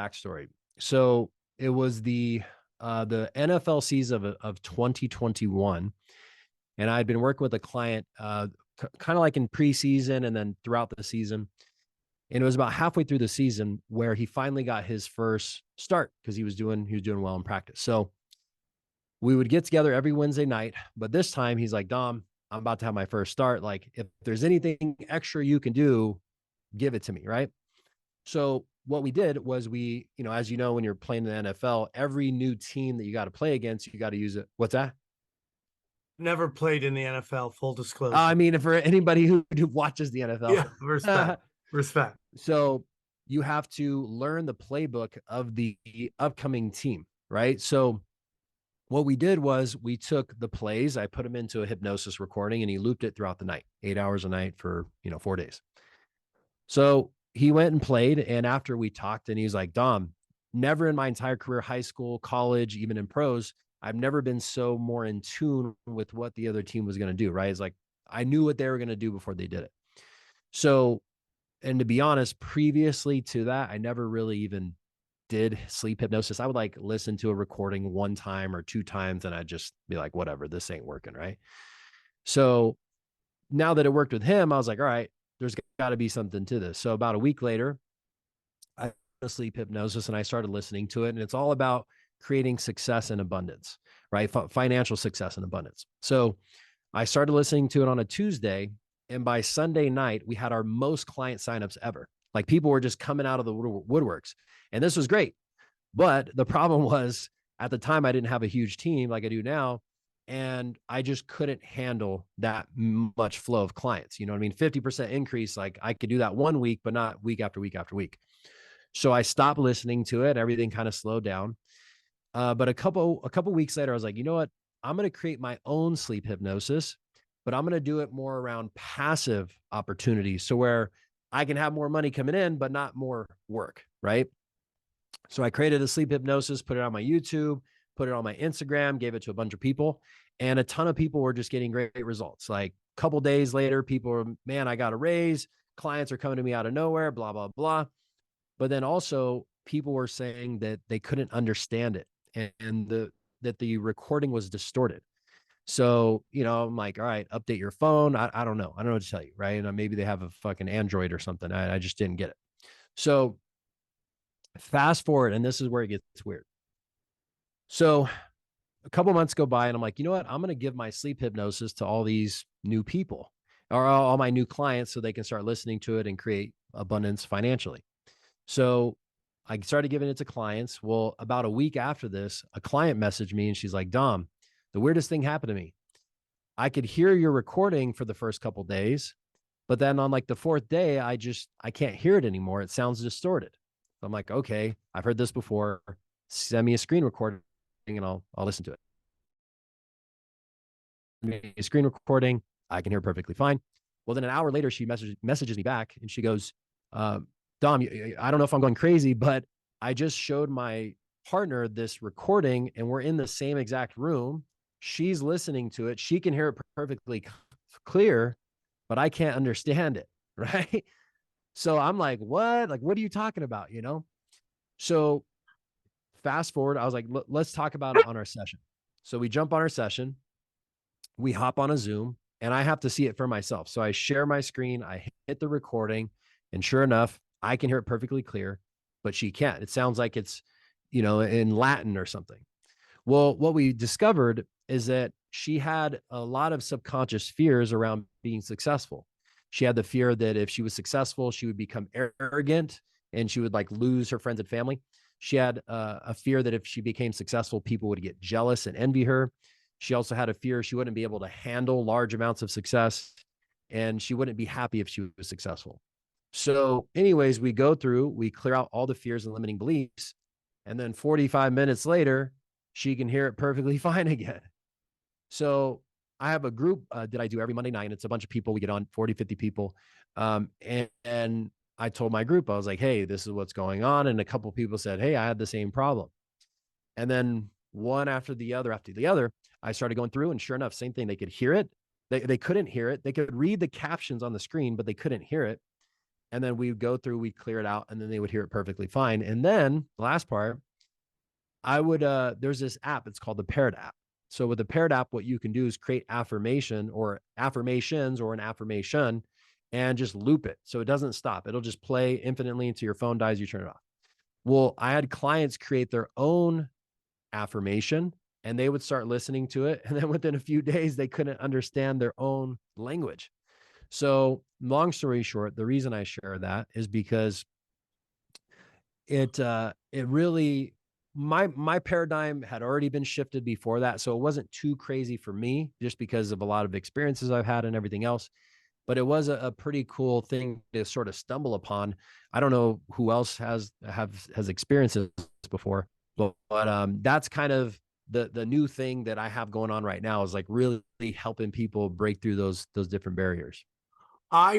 backstory. So it was the NFL season of 2021, and I'd been working with a client, kind of like in preseason and then throughout the season. And it was about halfway through the season where he finally got his first start because he was doing well in practice. So we would get together every Wednesday night, but this time he's like, Dom, I'm about to have my first start. Like, if there's anything extra you can do, give it to me. Right. So what we did was as you know, when you're playing in the NFL, every new team that you got to play against, you got to use it. What's that? Never played in the NFL, full I disclosure. mean, for anybody who watches the Yeah, NFL. respect. Respect. So you have to learn the playbook of the upcoming team, right? So what we did was we took the plays, I put them into a hypnosis recording, and he looped it throughout the night, 8 hours a night for 4 days. So he went and played, and after we talked, and he's like, Dom, never in my entire career, high school, college, even in pros, I've never been so more in tune with what the other team was going to do, right? It's like I knew what they were going to do before they did it. So, and to be honest, previously to that, I never really even did sleep hypnosis. I would like listen to a recording one time or two times, and I'd just be like, whatever, this ain't working, right? So now that it worked with him, I was like, all right, there's got to be something to this. So about a week later, I sleep hypnosis and I started listening to it. And it's all about creating success and abundance, right? Financial success and abundance. So I started listening to it on a Tuesday. And by Sunday night, we had our most client signups ever. Like, people were just coming out of the woodworks. And this was great. But the problem was, at the time, I didn't have a huge team like I do now. And I just couldn't handle that much flow of clients. You know what I mean? 50% increase. Like, I could do that one week, but not week after week after week. So I stopped listening to it. Everything kind of slowed down. But a couple weeks later, I was like, you know what? I'm going to create my own sleep hypnosis, but I'm going to do it more around passive opportunities. So where I can have more money coming in, but not more work. Right. So I created a sleep hypnosis, put it on my YouTube, put it on my Instagram, gave it to a bunch of people, and a ton of people were just getting great results. Like, a couple days later, people were, man, I got a raise. Clients are coming to me out of nowhere, blah, blah, blah. But then also people were saying that they couldn't understand it, and that the recording was distorted. So, I'm like, all right, update your phone. I don't know. I don't know what to tell you. Right. And maybe they have a fucking Android or something. I just didn't get it. So fast forward, and this is where it gets weird. So a couple months go by, and I'm like, you know what? I'm going to give my sleep hypnosis to all these new people, or all my new clients, so they can start listening to it and create abundance financially. So I started giving it to clients. Well, about a week after this, a client messaged me and she's like, Dom, the weirdest thing happened to me. I could hear your recording for the first couple days, but then on like the fourth day, I can't hear it anymore. It sounds distorted. I'm like, okay, I've heard this before. Send me a screen recording and I'll listen to it. A screen recording, I can hear perfectly fine. Well, then an hour later, she messages me back and she goes, Dom, I don't know if I'm going crazy, but I just showed my partner this recording and we're in the same exact room. She's listening to it. She can hear it perfectly clear, but I can't understand it. Right. So I'm like, what? Like, what are you talking about? So fast forward, I was like, let's talk about it on our session. So we jump on our session, we hop on a Zoom, and I have to see it for myself. So I share my screen, I hit the recording, and sure enough, I can hear it perfectly clear, but she can't. It sounds like it's, in Latin or something. Well, what we discovered is that she had a lot of subconscious fears around being successful. She had the fear that if she was successful, she would become arrogant and she would like lose her friends and family. She had a fear that if she became successful, people would get jealous and envy her. She also had a fear she wouldn't be able to handle large amounts of success, and she wouldn't be happy if she was successful. So, anyways, we clear out all the fears and limiting beliefs. And then 45 minutes later, she can hear it perfectly fine again. So I have a group that I do every Monday night. It's a bunch of people. We get on 40, 50 people. And I told my group, I was like, hey, this is what's going on. And a couple of people said, hey, I had the same problem. And then one after the other, I started going through, and sure enough, same thing. They could hear it. They couldn't hear it. They could read the captions on the screen, but they couldn't hear it. And then we would go through, we clear it out, and then they would hear it perfectly fine. And then the last part, I would there's this app, it's called the Paired app. So with the Paired app, what you can do is create affirmation or affirmations or an affirmation and just loop it. So it doesn't stop. It'll just play infinitely until your phone dies, you turn it off. Well, I had clients create their own affirmation and they would start listening to it. And then within a few days, they couldn't understand their own language. So, long story short, the reason I share that is because it really my paradigm had already been shifted before that, so it wasn't too crazy for me just because of a lot of experiences I've had and everything else. But it was a pretty cool thing to sort of stumble upon. I don't know who else has experienced this before, but that's kind of the new thing that I have going on right now is like really helping people break through those different barriers. I